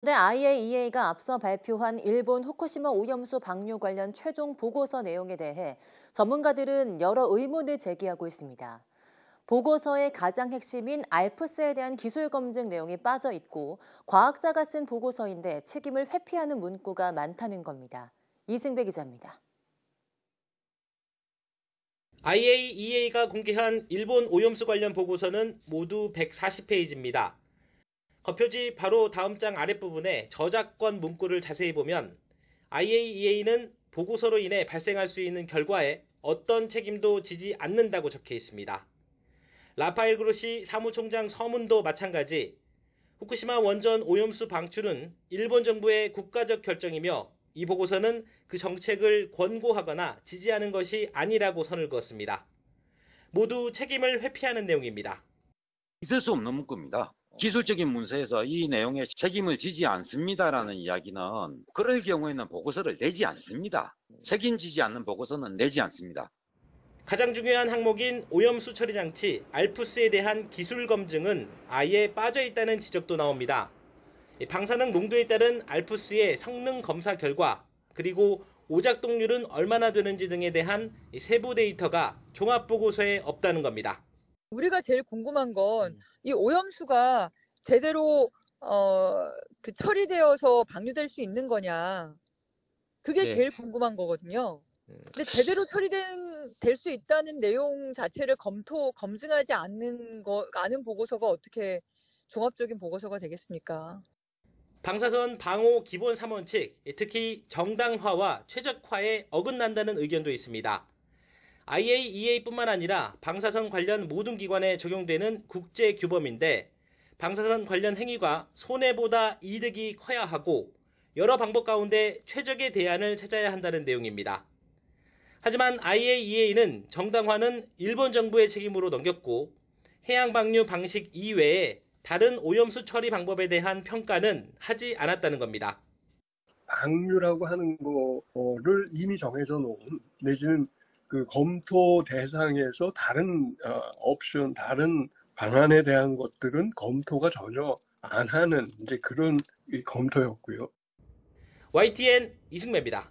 네, IAEA가 앞서 발표한 일본 후쿠시마 오염수 방류 관련 최종 보고서 내용에 대해 전문가들은 여러 의문을 제기하고 있습니다. 보고서의 가장 핵심인 알프스에 대한 기술 검증 내용이 빠져 있고 과학자가 쓴 보고서인데 책임을 회피하는 문구가 많다는 겁니다. 이승배 기자입니다. IAEA가 공개한 일본 오염수 관련 보고서는 모두 140페이지입니다. 겉표지 바로 다음 장 아랫부분에 저작권 문구를 자세히 보면 IAEA는 보고서로 인해 발생할 수 있는 결과에 어떤 책임도 지지 않는다고 적혀 있습니다. 라파엘 그로시 사무총장 서문도 마찬가지 후쿠시마 원전 오염수 방출은 일본 정부의 국가적 결정이며 이 보고서는 그 정책을 권고하거나 지지하는 것이 아니라고 선을 그었습니다. 모두 책임을 회피하는 내용입니다. 있을 수 없는 문구입니다. 기술적인 문서에서 이 내용에 책임을 지지 않습니다라는 이야기는 그럴 경우에는 보고서를 내지 않습니다. 책임지지 않는 보고서는 내지 않습니다. 가장 중요한 항목인 오염수 처리 장치 알프스에 대한 기술 검증은 아예 빠져 있다는 지적도 나옵니다. 방사능 농도에 따른 알프스의 성능 검사 결과 그리고 오작동률은 얼마나 되는지 등에 대한 세부 데이터가 종합보고서에 없다는 겁니다. 우리가 제일 궁금한 건 이 오염수가 제대로 처리되어서 방류될 수 있는 거냐. 그게 네. 제일 궁금한 거거든요. 근데 제대로 될 수 있다는 내용 자체를 검증하지 않는 보고서가 어떻게 종합적인 보고서가 되겠습니까? 방사선 방호 기본 3원칙, 특히 정당화와 최적화에 어긋난다는 의견도 있습니다. IAEA뿐만 아니라 방사선 관련 모든 기관에 적용되는 국제 규범인데 방사선 관련 행위가 손해보다 이득이 커야 하고 여러 방법 가운데 최적의 대안을 찾아야 한다는 내용입니다. 하지만 IAEA는 정당화는 일본 정부의 책임으로 넘겼고 해양 방류 방식 이외에 다른 오염수 처리 방법에 대한 평가는 하지 않았다는 겁니다. 방류라고 하는 거를 이미 정해져 놓은 내지는 그 검토 대상에서 다른 옵션, 다른 방안에 대한 것들은 검토가 전혀 안 하는 이제 그런 검토였고요. YTN 이승매입니다.